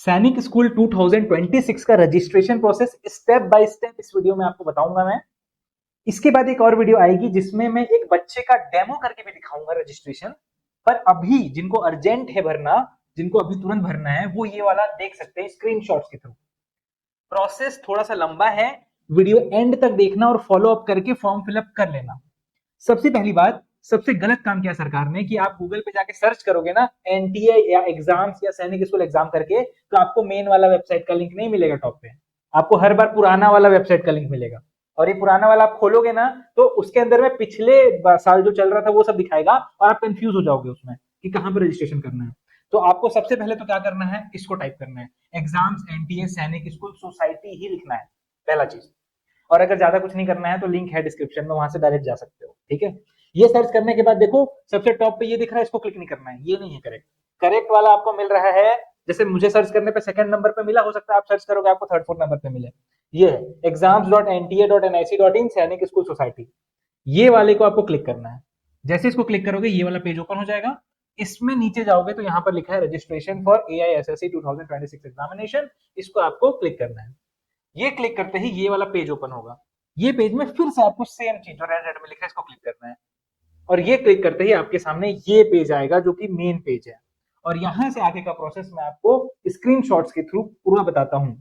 सैनिक स्कूल 2026 का registration process step by step इस वीडियो में आपको बताऊंगा मैं। इसके बाद एक और वीडियो आएगी जिसमें मैं एक बच्चे का डेमो करके भी दिखाऊंगा रजिस्ट्रेशन। पर अभी जिनको अर्जेंट है भरना, जिनको अभी तुरंत भरना है, वो ये वाला देख सकते हैं स्क्रीनशॉट्स के थ्रू। प्रोसेस थोड़ा सा लंबा है, वीडियो एंड तक देखना और फॉलो अप करके फॉर्म फिलअप कर लेना। सबसे पहली बात, सबसे गलत काम किया सरकार ने कि आप गूगल पे जाके सर्च करोगे ना एनटीए या एग्जाम्स या सैनिक स्कूल एग्जाम करके, तो आपको मेन वाला वेबसाइट का लिंक नहीं मिलेगा टॉप पे। आपको हर बार पुराना वाला वेबसाइट का लिंक मिलेगा, और ये पुराना वाला आप खोलोगे ना तो उसके अंदर में पिछले साल जो चल रहा था वो सब दिखाएगा और आप कंफ्यूज हो जाओगे उसमें कि कहां पर रजिस्ट्रेशन करना है। तो आपको सबसे पहले तो क्या करना है, इसको टाइप करना है, एग्जाम्स एनटीए सैनिक स्कूल सोसाइटी ही लिखना है, पहला चीज। और अगर ज्यादा कुछ नहीं करना है तो लिंक है डिस्क्रिप्शन में, वहां से डायरेक्ट जा सकते हो। ठीक है, ये सर्च करने के बाद देखो सबसे टॉप पे ये दिख रहा है, इसको क्लिक नहीं करना है, ये नहीं है करेक्ट। करेक्ट वाला आपको मिल रहा है, जैसे मुझे सर्च करने पे सेकंड नंबर पे मिला, हो सकता है आप सर्च करोगे आपको थर्ड फोर्थ नंबर पे मिले। ये है exams.nta.nic.in सैनिक स्कूल सोसाइटी, ये वाले को आपको क्लिक करना है। जैसे इसको क्लिक करोगे ये वाला पेज ओपन हो जाएगा। इसमें नीचे जाओगे तो यहाँ पर लिखा है रजिस्ट्रेशन फॉर AISSE 2026 एग्जामिनेशन, इसको आपको क्लिक करना है। ये क्लिक करते ही ये वाला पेज ओपन होगा। ये पेज में फिर से आपको सेम चीज जो रेड रेड में लिखा है इसको क्लिक करना है, और ये क्लिक करते ही आपके सामने ये पेज आएगा जो कि मेन पेज है। और यहां से आगे का प्रोसेस मैं आपको स्क्रीनशॉट्स के थ्रू पूरा बताता हूं।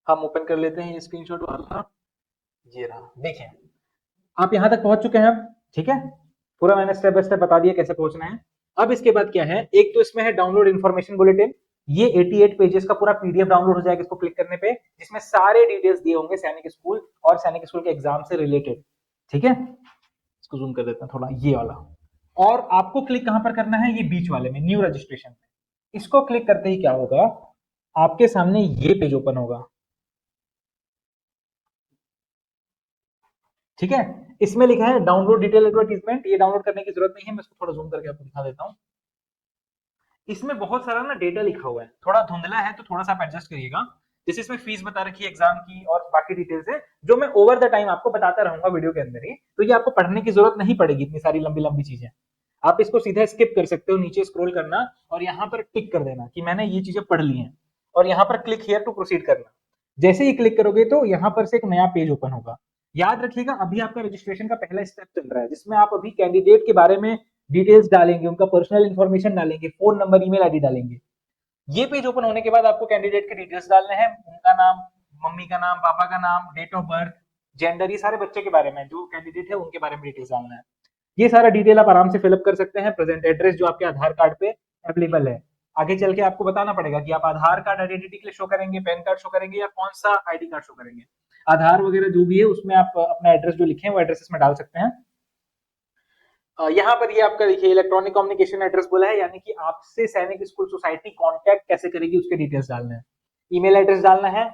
हम ओपन कर लेते हैं ये स्क्रीनशॉट वाला, ये रहा, देखिए आप यहां तक पहुंच चुके हैं अब। ठीक है, पूरा मैंने स्टेप बाय स्टेप बता दिया कैसे पहुंचना है। अब इसके बाद क्या है, एक तो इसमें है डाउनलोड इन्फॉर्मेशन बुलेटिन, ये 88 पेजेस का पूरा पीडीएफ डाउनलोड हो जाएगा इसको क्लिक करने पे, जिसमें सारे डिटेल्स दिए होंगे सैनिक स्कूल और सैनिक स्कूल के एग्जाम से रिलेटेड। ठीक है, इसको जूम कर देता हूं थोड़ा, ये वाला। और आपको क्लिक कहां पर करना है, ये बीच वाले में न्यू रजिस्ट्रेशन में। इसको क्लिक करते ही क्या होगा, आपके सामने ये पेज ओपन होगा। ठीक है, इसमें लिखा है डाउनलोड डिटेल एडवर्टीजमेंट, ये डाउनलोड करने की जरूरत नहीं है, मैं इसको थोड़ा जूम करके आपको दिखा देता हूं। इसमें बहुत सारा ना डेटा लिखा हुआ है, थोड़ा धुंधला है तो थोड़ा सा आप एडजस्ट करिएगा। जैसे इसमें फीस बता रखी है एग्जाम की और बाकी डिटेल्स है, जो मैं ओवर द टाइम आपको बताता रहूंगा वीडियो के अंदर ही, तो ये आपको पढ़ने की जरूरत नहीं पड़ेगी इतनी सारी लंबी लंबी चीजें। आप इसको सीधा स्किप कर सकते हो, नीचे स्क्रॉल करना और यहाँ पर टिक कर देना कि मैंने ये चीजें पढ़ ली हैं, और यहाँ पर क्लिक हियर टू प्रोसीड करना। जैसे ही क्लिक करोगे तो यहाँ पर से एक नया पेज ओपन होगा। याद रखिएगा अभी आपका रजिस्ट्रेशन का पहला स्टेप चल रहा है, जिसमें आप अभी कैंडिडेट के बारे में डिटेल्स डालेंगे, उनका पर्सनल इंफॉर्मेशन डालेंगे, फोन नंबर ईमेल आईडी डालेंगे। ये पेज ओपन होने के बाद आपको कैंडिडेट के डिटेल्स डालने हैं, उनका नाम, मम्मी का नाम, पापा का नाम, डेट ऑफ बर्थ, जेंडर, ये सारे बच्चे के बारे में, जो कैंडिडेट है उनके बारे में डिटेल्स डालना है। ये सारा डिटेल आप आराम से फिलअप कर सकते हैं। प्रेजेंट एड्रेस जो आपके आधार कार्ड पे अवेलेबल है, आगे चल के आपको बताना पड़ेगा कि आप आधार कार्ड आइडेंटिटी के लिए शो करेंगे, पैन कार्ड शो करेंगे, या कौन सा आईडी कार्ड शो करेंगे। आधार वगैरह जो भी है उसमें आप अपना एड्रेस जो लिखे हैं वो एड्रेस इसमें डाल सकते हैं। यहाँ पर ये आपका देखिए इलेक्ट्रॉनिक कम्युनिकेशन एड्रेस बोला है, यानी कि आपसे सैनिक स्कूल सोसाइटी कांटेक्ट कैसे करेगी उसके डिटेल्स डालना है। ईमेल एड्रेस डालना है,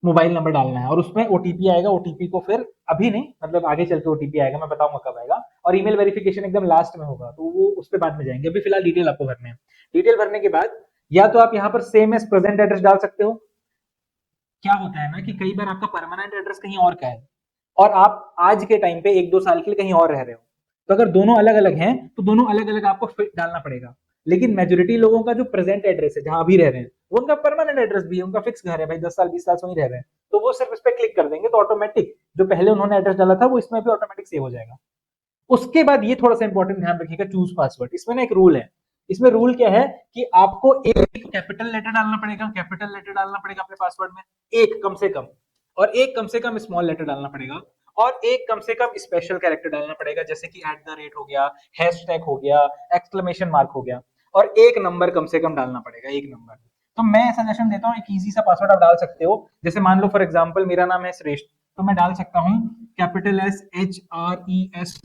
मोबाइल नंबर डालना है, और उसमें ओटीपी आएगा। ओटीपी को फिर अभी नहीं, मतलब आगे चल के ओटीपी आएगा, मैं बताऊंगा कब आएगा। और ईमेल वेरिफिकेशन एकदम लास्ट में होगा, तो वो उस पर बाद में जाएंगे, अभी फिलहाल डिटेल आपको भरने हैं। डिटेल भरने के बाद या तो आप यहाँ पर सेम एज प्रेजेंट एड्रेस डाल सकते हो। क्या होता है ना कि कई बार आपका परमानेंट एड्रेस कहीं और का है और आप आज के टाइम पे 1-2 साल के लिए कहीं और रह रहे हो, तो अगर दोनों अलग अलग हैं तो दोनों अलग अलग आपको फिट डालना पड़ेगा। लेकिन मेजोरिटी लोगों का जो प्रेजेंट एड्रेस है, जहां अभी रह रहे हैं, वो उनका परमानेंट एड्रेस भी है, उनका फिक्स घर है भाई, 10 साल 20 साल से वहीं रह रहे हैं, तो वो सिर्फ इस पर क्लिक कर देंगे तो ऑटोमेटिक जो पहले उन्होंने एड्रेस डाला था वो इसमें भी ऑटोमेटिक सेव हो जाएगा। उसके बाद ये थोड़ा सा इंपॉर्टेंट ध्यान रखिएगा, चूज पासवर्ड। इसमें ना एक रूल है, इसमें रूल क्या है कि आपको एक कैपिटल लेटर डालना पड़ेगा, कैपिटल लेटर डालना पड़ेगा अपने पासवर्ड में, एक कम से कम, और एक कम से कम स्मॉल लेटर डालना पड़ेगा, और एक कम से कम स्पेशल कैरेक्टर डालना पड़ेगा, जैसे कि @ हो गया, हैशटैग हो गया, एक्सक्लेमेशन मार्क हो गया, और एक नंबर कम से कम डालना पड़ेगा, एक नंबर। तो मैं सजेशन देता हूँ, एक इजी सा पासवर्ड आप डाल सकते हो। जैसे मान लो फॉर एग्जांपल मेरा नाम है श्रेष्ठ, तो मैं डाल सकता हूँ कैपिटल SHRESH,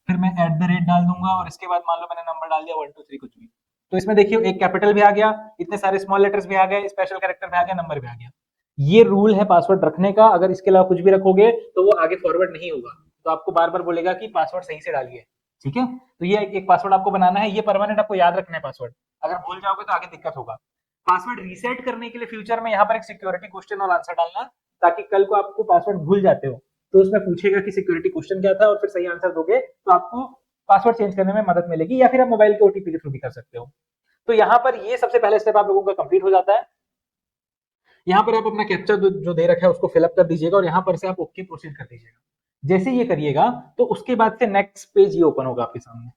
फिर मैं डाल दूंगा, और इसके बाद मान लो मैंने नंबर डाल दिया 1 2 3 कुछ भी। तो इसमें देखिए एक कैपिटल भी आ गया, इतने सारे स्मॉल लेटर्स भी आ गए, स्पेशल कैरेक्टर भी आ गया, नंबर भी आ गया। ये रूल है पासवर्ड रखने का, अगर इसके अलावा कुछ भी रखोगे तो वो आगे फॉरवर्ड नहीं होगा, तो आपको बार बार बोलेगा कि पासवर्ड सही से डालिए। ठीक है, तो ये एक पासवर्ड आपको बनाना है, ये परमानेंट आपको याद रखना है पासवर्ड, अगर भूल जाओगे तो आगे दिक्कत होगा। पासवर्ड रीसेट करने के लिए फ्यूचर में यहाँ पर एक सिक्योरिटी क्वेश्चन और आंसर डालना, ताकि कल को आपको पासवर्ड भूल जाते हो तो उसमें पूछेगा कि सिक्योरिटी क्वेश्चन क्या था, और फिर सही आंसर दोगे तो आपको पासवर्ड चेंज करने में मदद मिलेगी, या फिर आप मोबाइल के ओटीपी के थ्रू भी कर सकते हो। तो यहाँ पर ये सबसे पहला स्टेप आप लोगों का कंप्लीट हो जाता है। यहाँ पर आप अपना कैप्चा जो दे रखा है उसको फिलअप कर दीजिएगा और यहाँ पर से आप ओके प्रोसीड कर दीजिएगा। जैसे ये करिएगा तो उसके बाद से नेक्स्ट पेज ये ओपन होगा आपके सामने।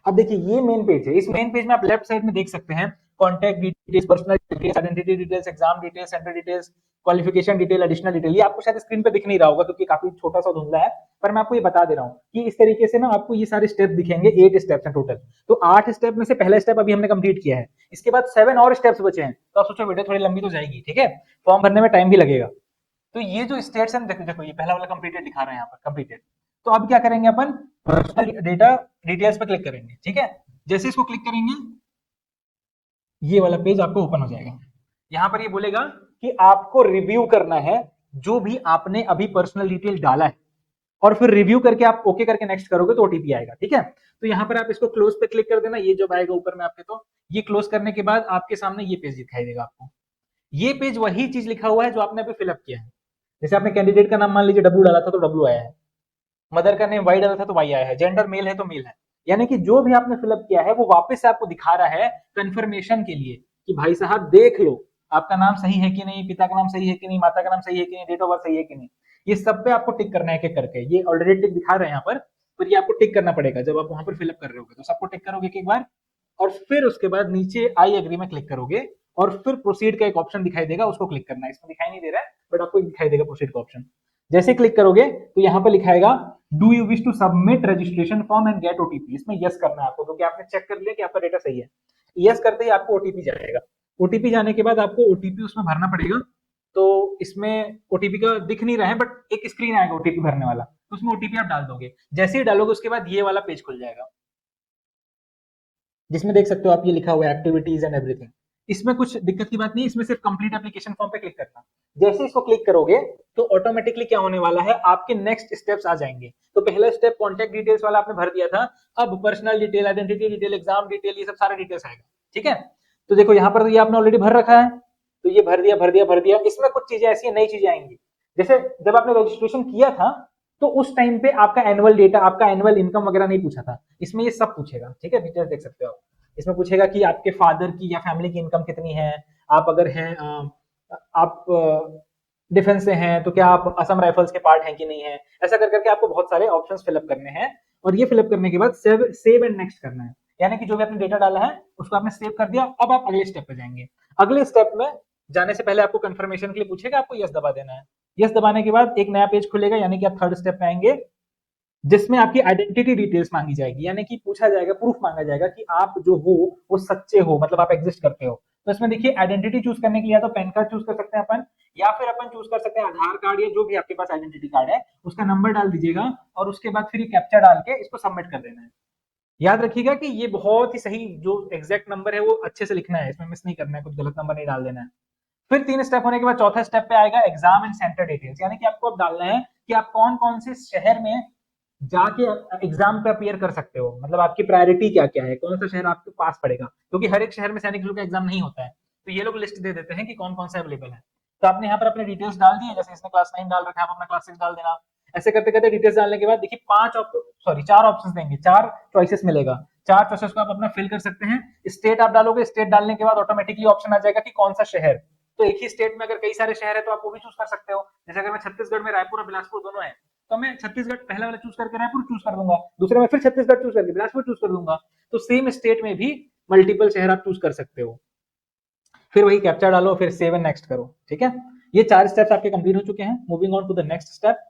अब देखिए ये मेन पेज है। इस मेन पेज में आप लेफ्ट साइड में देख सकते हैं contact details, personal details, identity details, exam details, centre details, qualification detail, additional detail. ये आपको शायद स्क्रीन पे दिख नहीं रहा होगा क्योंकि काफी छोटा सा धुंधला है, पर मैं आपको ये बता दे रहा हूँ कि इस तरीके से ना आपको ये सारे स्टेप दिखेंगे। 8 स्टेप्स हैं टोटल। तो 8 स्टेप में से पहला स्टेप अभी हमने कंप्लीट किया है, इसके बाद 7 और स्टेप्स बचे हैं। तो आप सोचो वीडियो थोड़ी लंबी तो जाएगी, ठीक है, फॉर्म भरने में टाइम भी लगेगा। तो ये जो स्टेट्स हैं देखो ये पहला वाला कंप्लीटेड दिखा रहे हैं यहाँ पर, कंप्लीटेड। तो अब क्या करेंगे अपन, पर्सनल डेटा डिटेल्स पे क्लिक करेंगे, ठीक है। जैसे इसको क्लिक करेंगे ये वाला पेज आपको ओपन हो जाएगा। यहां पर ये बोलेगा कि आपको रिव्यू करना है जो भी आपने अभी पर्सनल डिटेल डाला है, और फिर रिव्यू करके आप ओके करके नेक्स्ट करोगे तो ओटीपी आएगा, ठीक है। तो यहाँ पर आप इसको क्लोज पे क्लिक कर देना, ये जब आएगा ऊपर में आपके, तो ये क्लोज करने के बाद आपके सामने ये पेज दिखाई देगा आपको। ये पेज वही चीज लिखा हुआ है जो आपने अभी फिलअप किया है। जैसे आपने कैंडिडेट का नाम मान लीजिए डब्ल्यू डाला था तो डब्ल्यू आया है, मदर का नेम वाई डाला था तो वाई आया है, जेंडर मेल है तो मेल है। यानी कि जो भी आपने फिलअप किया है वो वापस से आपको दिखा रहा है कंफर्मेशन के लिए कि भाई साहब देख लो आपका नाम सही है कि नहीं, पिता का नाम सही है कि नहीं, माता का नाम सही है कि नहीं, डेट ऑफ बर्थ सही है कि नहीं। ये सब पे आपको टिक करना है एक एक करके। ये ऑलरेडी टिक दिखा रहे हैं यहाँ पर ये आपको टिक करना पड़ेगा जब आप वहां पर फिलअप कर रहे होगे। तो सबको टिक करोगे एक बार, और फिर उसके बाद नीचे आई एग्री में क्लिक करोगे, और फिर प्रोसीड का एक ऑप्शन दिखाई देगा, उसको क्लिक करना है। इसमें दिखाई नहीं दे रहा है बट आपको दिखाई देगा प्रोसीड का ऑप्शन। जैसे क्लिक करोगे तो यहाँ पर लिखाएगा do you wish to submit registration form and get OTP. इसमें यस करना है आपको क्योंकि आपने चेक कर लिया कि आपका डेटा सही है। यस करते ही आपको ओटीपी जाएगा। ओटीपी जाने के बाद आपको ओटीपी उसमें भरना पड़ेगा। तो इसमें ओटीपी का दिख नहीं रहा है बट एक स्क्रीन आएगा ओटीपी भरने वाला, तो उसमें ओटीपी आप डाल दोगे। जैसे ही डालोगे उसके बाद ये वाला पेज खुल जाएगा जिसमें देख सकते हो आप ये लिखा हुआ है एक्टिविटीज एंड एवरीथिंग। इसमें कुछ दिक्कत की बात नहीं, इसमें सिर्फ कंप्लीट एप्लीकेशन फॉर्म पे क्लिक करना। जैसे इसको क्लिक करोगे तो ऑटोमेटिकली क्या होने वाला है, आपके नेक्स्ट स्टेप्स आ जाएंगे। तो पहला स्टेप कॉन्टैक्ट डिटेल्स वाला आपने भर दिया था, अब personal detail, identity detail, exam detail, ये सब सारा डिटेल्स आएगा, ठीक है। तो देखो यहाँ पर तो ये आपने ऑलरेडी भर रखा है, तो ये भर दिया भर दिया भर दिया। इसमें कुछ चीजें ऐसी नई चीजें आएंगी। जैसे जब आपने रजिस्ट्रेशन किया था तो उस टाइम पे आपका एनुअल डेटा, आपका एनुअल इनकम वगैरह नहीं पूछा था, इसमें ये सब पूछेगा, ठीक है। डिटेल्स देख सकते हो आप। इसमें पूछेगा कि आपके फादर की या फैमिली की इनकम कितनी है, आप अगर हैं आप डिफेंस से हैं तो क्या आप असम राइफल्स के पार्ट हैं कि नहीं है। ऐसा कर करके आपको बहुत सारे ऑप्शंस फिलअप करने हैं, और ये फिलअप करने के बाद सेव एंड नेक्स्ट करना है। यानी कि जो भी आपने डेटा डाला है उसको आपने सेव कर दिया, अब आप अगले स्टेप पे जाएंगे। अगले स्टेप में जाने से पहले आपको कंफर्मेशन के लिए पूछेगा, आपको यस दबा देना है। यस दबाने के बाद एक नया पेज खुलेगा, यानी कि आप थर्ड स्टेप में आएंगे जिसमें आपकी आइडेंटिटी डिटेल्स मांगी जाएगी। यानी कि पूछा जाएगा, प्रूफ मांगा जाएगा कि आप जो हो वो सच्चे हो, मतलब आप एग्जिस्ट करते हो। तो इसमें देखिए आइडेंटिटी चूज करने के लिए या तो पैन कार्ड चूज कर सकते हैं अपन, या फिर अपन चूज कर सकते हैं आधार कार्ड, या जो भी आपके पास आइडेंटिटी कार्ड है उसका नंबर डाल दीजिएगा, और उसके बाद फिर कैप्चा डाल के इसको सबमिट कर देना है। याद रखिएगा कि ये बहुत ही सही, जो एग्जैक्ट नंबर है वो अच्छे से लिखना है, इसमें मिस नहीं करना है, कुछ गलत नंबर नहीं डाल देना है। फिर 3 स्टेप होने के बाद चौथा स्टेप पे आएगा एग्जाम एंड सेंटर डिटेल्स। यानी कि आपको अब डालना है कि आप कौन कौन से शहर में जाके एग्जाम पे अपीयर कर सकते हो, मतलब आपकी प्रायोरिटी क्या क्या है, कौन सा शहर आपके पास पड़ेगा, क्योंकि हर एक शहर में सैनिक स्कूल का एग्जाम नहीं होता है। तो ये लोग लिस्ट दे देते हैं कि कौन कौन सा अवेलेबल है। तो आपने यहाँ पर अपने डिटेल्स डाल दिए, जैसे इसने क्लास 9 डाल रखा है, आप अपना क्लास 6 डाल देना। ऐसे करते करते डिटेल्स डालने के बाद देखिए 4 ऑप्शन देंगे, 4 चॉइसेस मिलेगा। 4 चॉइसेस को आप अपना फिल कर सकते हैं। स्टेट आप डालोगे, स्टेट डालने के बाद ऑटोमेटिकली ऑप्शन आ जाएगा कि कौन सा शहर। तो एक ही स्टेट में अगर कई सारे शहर है तो आप वो भी चूज कर सकते हो। जैसे अगर मैं छत्तीसगढ़ में रायपुर और बिलासपुर दोनों है, तो मैं छत्तीसगढ़ पहला वाला चूज करके रायपुर चूज कर दूंगा, दूसरे में फिर छत्तीसगढ़ चूज करके बिलासपुर चूज कर दूंगा। तो सेम स्टेट में भी मल्टीपल शहर आप चूज कर सकते हो। फिर वही कैप्चा डालो, फिर सेव एंड नेक्स्ट करो, ठीक है। ये 4 स्टेप्स आपके कंप्लीट हो चुके हैं। Moving on to the next step.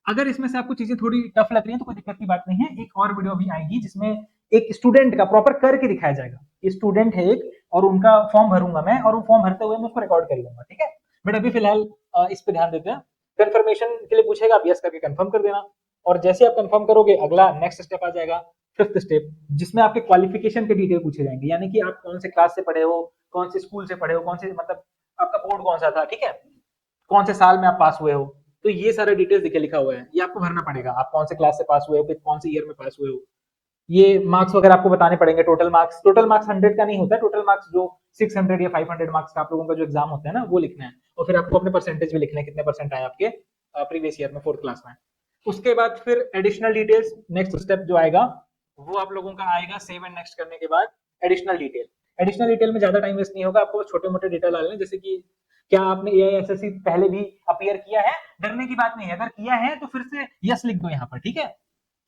अगर इसमें से आपको चीजें थोड़ी टफ लग रही है तो कोई दिक्कत की बात नहीं है, एक और वीडियो भी आएगी जिसमें एक स्टूडेंट का प्रॉपर करके दिखाया जाएगा। ये स्टूडेंट है एक, और उनका फॉर्म भरूंगा मैं, और वो फॉर्म भरते हुए मैं उसको रिकॉर्ड कर लूंगा, ठीक है। बट अभी फिलहाल इस पे ध्यान देते हैं। कंफर्मेशन के लिए पूछेगा, आप यस करके कंफर्म कर देना, और जैसे आप कंफर्म करोगे अगला नेक्स्ट स्टेप आ जाएगा, फिफ्थ स्टेप, जिसमें आपके क्वालिफिकेशन के डिटेल पूछे जाएंगे। यानी कि आप कौन से क्लास से पढ़े हो, कौन से स्कूल से पढ़े हो, कौन से मतलब आपका बोर्ड कौन सा था, ठीक है, कौन से साल में आप पास हुए हो। तो ये सारा डिटेल्स देखिए लिखा हुआ है, ये आपको भरना पड़ेगा। आप कौन से क्लास से पास हुए हो, फिर कौन से ईयर में पास हुए हो, ये मार्क्स वगैरह आपको बताने पड़ेंगे। टोटल मार्क्स 100 का नहीं होता है, टोटल मार्क्स जो 600 या 500 मार्क्स का आप लोगों का जो एग्जाम होता है ना, वो लिखना है। और फिर आपको अपने परसेंटेज भी लिखने, कितने परसेंट आए आपके प्रीवियस ईयर में 4th क्लास में। उसके बाद फिर एडिशनल डिटेल्स, नेक्स्ट स्टेप जो आएगा वो आप लोगों का आएगा सेव एंड नेक्स्ट करने के बाद। Additional detail. एडिशनल डिटेल में ज्यादा टाइम वेस्ट नहीं होगा, आपको छोटे मोटे डिटेल डालने, जैसे कि क्या आपने AISSC पहले भी अपीयर किया है, डरने की बात नहीं है, अगर किया है तो फिर से यस लिख दो यहाँ पर, ठीक है,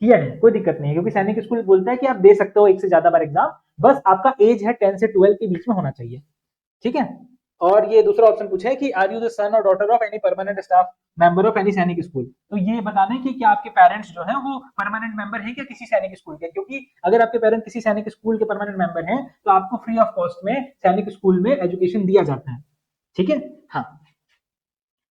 किया है कोई दिक्कत नहीं है, क्योंकि सैनिक स्कूल बोलता है कि आप दे सकते हो एक से ज्यादा बार एग्जाम, बस आपका एज है 10 से 12 के बीच में होना चाहिए, ठीक है। और ये दूसरा ऑप्शन पूछा है कि आर यू द सन और daughter of any permanent staff member of any सैनिक स्कूल, तो ये बताना है कि क्या आपके पेरेंट्स जो है वो परमानेंट मेंबर है क्या किसी सैनिक स्कूल के, क्योंकि अगर आपके पेरेंट्स किसी सैनिक स्कूल के परमानेंट मेंबर हैं तो आपको फ्री ऑफ कॉस्ट में सैनिक स्कूल में एजुकेशन दिया जाता है, ठीक है। हाँ,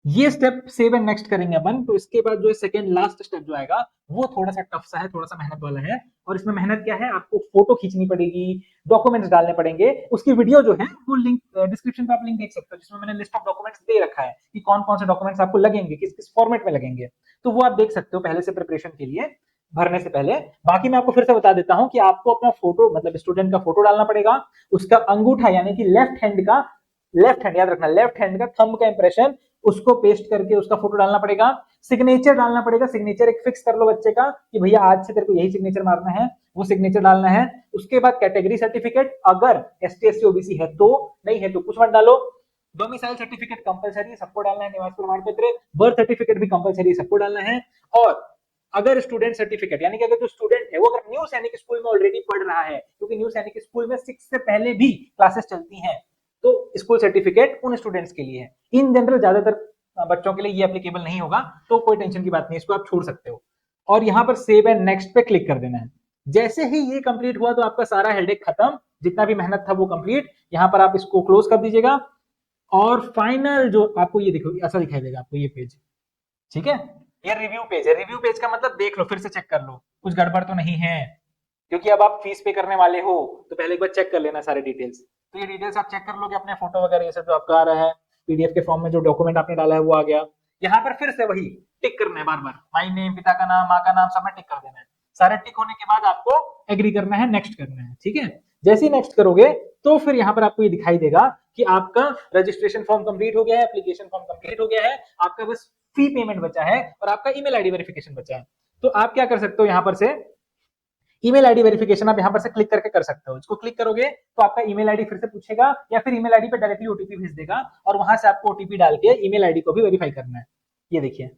ये स्टेप सेव एंड नेक्स्ट करेंगे अपन, तो इसके बाद जो है सेकंड लास्ट स्टेप जो आएगा वो थोड़ा सा टफ सा है, थोड़ा सा मेहनत वाला है, और इसमें मेहनत क्या है, आपको फोटो खींचनी पड़ेगी, डॉक्यूमेंट्स डालने पड़ेंगे, उसकी वीडियो जो है वो लिंक डिस्क्रिप्शन पे आप लिंक देख सकते हो, जिसमें मैंने लिस्ट ऑफ डॉक्यूमेंट्स दे रखा है कि कौन कौन से डॉक्यूमेंट्स आपको लगेंगे, किस किस फॉर्मेट में लगेंगे, तो वो आप देख सकते हो पहले से प्रिपरेशन के लिए, भरने से पहले। बाकी मैं आपको फिर से बता देता हूं कि आपको अपना फोटो मतलब स्टूडेंट का फोटो डालना पड़ेगा, उसका अंगूठा यानी कि लेफ्ट हैंड याद रखना, लेफ्ट हैंड का थंब का इंप्रेशन उसको पेस्ट करके उसका फोटो डालना पड़ेगा, सिग्नेचर डालना पड़ेगा, सिग्नेचर एक फिक्स कर लो बच्चे का कि भैया आज से तेरे को यही सिग्नेचर मारना है, वो सिग्नेचर डालना है। उसके बाद कैटेगरी सर्टिफिकेट, अगर ST SC OBC है तो, नहीं है तो कुछ मत डालो। डोमिसाइल सर्टिफिकेट कंपलसरी सबको डालना है, निवास प्रमाण पत्र, बर्थ सर्टिफिकेट भी कंपलसरी सबको डालना है। और अगर स्टूडेंट सर्टिफिकेट यानी कि अगर जो स्टूडेंट है वो अगर न्यू सैनिक स्कूल में ऑलरेडी पढ़ रहा है, क्योंकि न्यू सैनिक स्कूल में 6 से पहले भी क्लासेस चलती हैं, तो स्कूल सर्टिफिकेट उन स्टूडेंट्स के लिए है, इन जनरल ज्यादातर बच्चों के लिए ये एप्लीकेबल नहीं होगा, तो कोई टेंशन की बात नहीं, इसको आप छोड़ सकते हो। और यहाँ पर सेव एंड नेक्स्ट पे क्लिक कर देना है। जैसे ही ये कंप्लीट हुआ तो आपका सारा हेडेक खत्म, जितना भी मेहनत था वो कंप्लीट, यहाँ पर आप इसको क्लोज कर दीजिएगा, और फाइनल जो आपको ये देखो ऐसा दिखाई देगा आपको ये पेज, ठीक है, ये रिव्यू पेज है। रिव्यू पेज का मतलब देख लो, फिर से चेक कर लो कुछ गड़बड़ तो नहीं है, क्योंकि अब आप फीस पे करने वाले हो तो पहले एक बार चेक कर लेना सारे डिटेल्स। तो ये डिटेल्स आप चेक कर लोगे, अपने फोटो वगैरह ये सब जो आपका आ रहा है, PDF के फॉर्म में जो डॉक्यूमेंट आपने डाला है वो आ गया। यहाँ पर फिर से वही टिक करना है बार बार, माई नेम, पिता का नाम, माँ का नाम, सब में टिक कर देना है। सारे टिक होने के बाद आपको एग्री करना है, नेक्स्ट करना है, ठीक है। जैसे ही नेक्स्ट करोगे तो फिर यहाँ पर आपको ये दिखाई देगा कि आपका रजिस्ट्रेशन फॉर्म कंप्लीट हो गया है, एप्लीकेशन फॉर्म कंप्लीट हो गया है, आपका बस फी पेमेंट बचा है और आपका ईमेल आईडी वेरिफिकेशन बचा है। तो आप क्या कर सकते हो, यहाँ पर से ईमेल आईडी वेरिफिकेशन आप यहाँ पर से क्लिक करके कर सकते हो। इसको क्लिक करोगे तो आपका ईमेल आईडी फिर से पूछेगा, या फिर ईमेल आईडी पे डायरेक्टली OTP भेज देगा, और वहां से आपको OTP डाल के ईमेल आईडी को भी वेरीफाई करना है। ये देखिए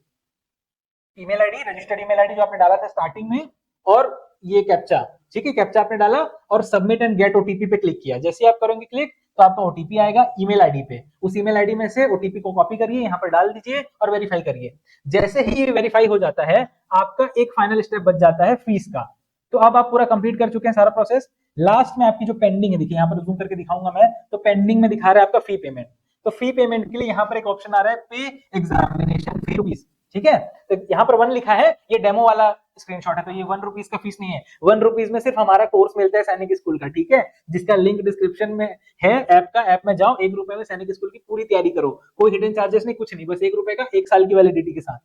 email ID, registered email ID जो आपने डाला था स्टार्टिंग में, और ये कैप्चा, ठीक है, कैप्चा आपने डाला और सबमिट एंड गेट OTP पे क्लिक किया। जैसे आप करोगे क्लिक तो आपका OTP आएगा ईमेल आईडी पे, उस ईमेल आईडी में से OTP को कॉपी करिए, यहाँ पर डाल दीजिए और वेरीफाई करिए। जैसे ही ये वेरीफाई हो जाता है आपका एक फाइनल स्टेप बच जाता है फीस का। तो अब आप पूरा कंप्लीट कर चुके हैं सारा प्रोसेस। लास्ट में आपकी जो पेंडिंग है, देखिए यहाँ पर जूम करके दिखाऊंगा मैं, तो पेंडिंग में दिखा रहा है आपका फी पेमेंट। तो फी पेमेंट के लिए यहाँ पर एक ऑप्शन आ रहा है पे एग्जामिनेशन फी रुपीज, ठीक है। तो यहाँ पर 1 लिखा है, ये डेमो वाला स्क्रीनशॉट है, तो ये 1 रुपीज का फीस नहीं है। 1 रुपीज में सिर्फ हमारा कोर्स मिलता है सैनिक स्कूल का, ठीक है, जिसका लिंक डिस्क्रिप्शन में है ऐप का, ऐप में जाओ, 1 रुपए में सैनिक स्कूल की पूरी तैयारी करो, कोई हिडन चार्जेस नहीं, कुछ नहीं, बस 1 रुपए का 1 साल की वैलिडिटी के साथ।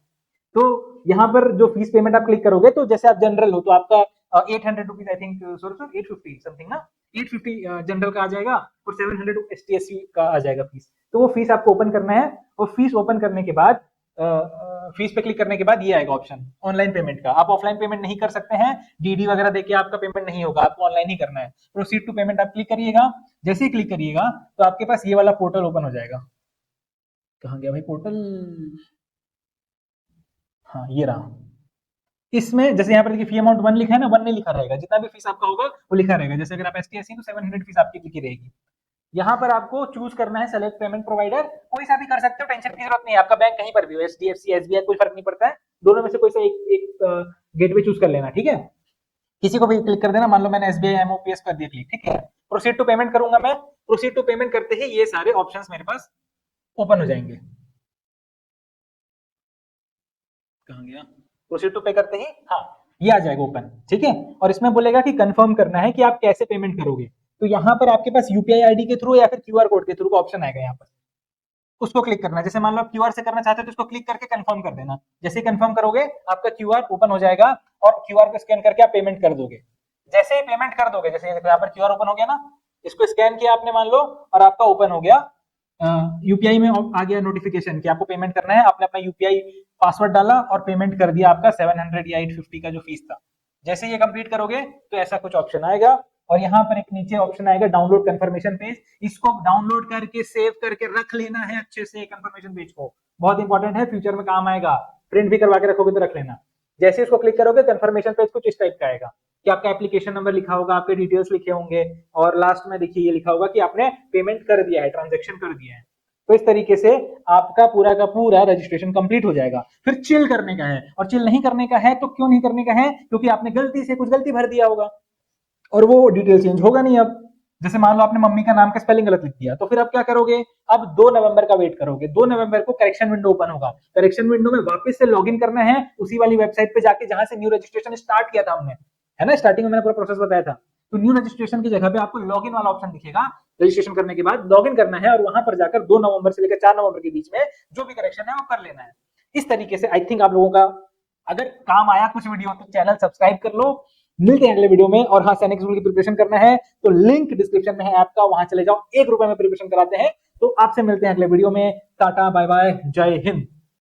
तो यहाँ पर जो फीस पेमेंट आप क्लिक करोगे, तो जैसे आप जनरल हो तो आपका 800 rupees, I think, sorry 850 something ना, 850 जनरल का आ जाएगा, और 700 ST SC का आ जाएगा फीस। तो वो फीस आपको ओपन करना है, और फीस ओपन करने के बाद फीस पे क्लिक करने के बाद ये आएगा ऑप्शन ऑनलाइन पेमेंट का। आप ऑफलाइन पेमेंट नहीं कर सकते हैं, DD वगैरह देके आपका पेमेंट नहीं होगा, आपको ऑनलाइन ही करना है। प्रोसीड टू पेमेंट आप क्लिक करिएगा। जैसे ही क्लिक करिएगा तो आपके पास ये वाला पोर्टल ओपन हो जाएगा। कहाँ गया भाई पोर्टल, हाँ ये रहा। इसमें जैसे यहाँ पर देखिए फी अमाउंट 1 लिखा है ना, 1 नहीं लिखा रहेगा, जितना भी फीस आपका होगा वो लिखा रहेगा। जैसे अगर आप ST SC तो 700 फीस आपकी लिखी रहेगी। यहाँ पर आपको चूज करना है सेलेक्ट पेमेंट प्रोवाइडर, कोई सा भी कर सकते हो, टेंशन की जरूरत नहीं है, आपका बैंक कहीं पर भी हो, HDFC SBI कोई फर्क नहीं पड़ता है, दोनों में से कोई सा एक गेटवे चूज कर लेना, ठीक है। किसी को भी क्लिक कर देना, मान लो मैंने SBI MOPS कर दिया क्लिक, ठीक है। प्रोसीड टू पेमेंट करूंगा मैं, प्रोसीड टू पेमेंट करते ही ये सारे ऑप्शंस मेरे पास ओपन हो जाएंगे। कहाँ गया, प्रोसीड टू पे करते ही हाँ ये आ जाएगा ओपन, ठीक है। और इसमें बोलेगा कि कंफर्म करना है कि आप कैसे पेमेंट करोगे, तो यहाँ पर आपके पास UPI ID के थ्रू या फिर QR कोड के थ्रू का ऑप्शन आएगा, यहाँ पर उसको क्लिक करना है। जैसे मान लो आप QR से करना चाहते हो तो उसको क्लिक करके कंफर्म कर देना। जैसे ही कंफर्म करोगे आपका QR ओपन हो जाएगा, और QR को स्कैन करके आप पेमेंट कर दोगे। जैसे ही पेमेंट कर दोगे, जैसे यहाँ पर QR ओपन हो गया ना, इसको स्कैन किया आपने मान लो, और आपका ओपन हो गया, UPI में आ गया नोटिफिकेशन कि आपको पेमेंट करना है। आपने अपना UPI पासवर्ड डाला और पेमेंट कर दिया आपका 700 या 850 का जो फीस था। जैसे ये कंप्लीट करोगे तो ऐसा कुछ ऑप्शन आएगा, और यहाँ पर एक नीचे ऑप्शन आएगा डाउनलोड कंफर्मेशन पेज, इसको डाउनलोड करके सेव करके रख लेना है अच्छे से कंफर्मेशन पेज को, बहुत इंपॉर्टेंट है, फ्यूचर में काम आएगा, प्रिंट भी करवा के रखोगे तो रख लेना। जैसे इसको क्लिक करोगे कंफर्मेशन पेज कुछ इस टाइप का आएगा कि आपका एप्लीकेशन नंबर लिखा होगा, आपके डिटेल्स लिखे होंगे और लास्ट में देखिए ये लिखा होगा कि आपने पेमेंट कर दिया है, ट्रांजेक्शन कर दिया है। तो इस तरीके से आपका पूरा का पूरा रजिस्ट्रेशन कंप्लीट हो जाएगा। फिर चिल करने का है, और चिल नहीं करने का है तो क्यों नहीं करने का है, क्योंकि आपने गलती से कुछ गलती भर दिया होगा और वो डिटेल चेंज होगा नहीं अब। जैसे मान लो आपने मम्मी का नाम का स्पेलिंग गलत लिख दिया, तो फिर आप क्या करोगे, अब 2 नवंबर का वेट करोगे, 2 नवंबर को करेक्शन विंडो ओपन होगा, करेक्शन विंडो में वापस से लॉगिन करना है उसी वाली वेबसाइट पे जाके जहां से न्यू रजिस्ट्रेशन स्टार्ट किया था हमने, है ना, स्टार्टिंग में मैंने पूरा प्रोसेस बताया था। तो न्यू रजिस्ट्रेशन की जगह पे आपको लॉगिन वाला ऑप्शन दिखेगा, रजिस्ट्रेशन करने के बाद लॉगिन करना है और वहां पर जाकर 2 नवंबर से लेकर 4 नवंबर के बीच में जो भी करेक्शन है वो कर लेना है। इस तरीके से आई थिंक आप लोगों का अगर काम आया कुछ वीडियो तो चैनल सब्सक्राइब कर लो। मिलते हैं अगले वीडियो में। और हाँ, सैनिक स्कूल की प्रिपरेशन करना है तो लिंक डिस्क्रिप्शन में है ऐप का, वहां चले जाओ, ₹1 में प्रिपरेशन कराते हैं। तो आपसे मिलते हैं अगले वीडियो में। टाटा बाय बाय, जय हिंद।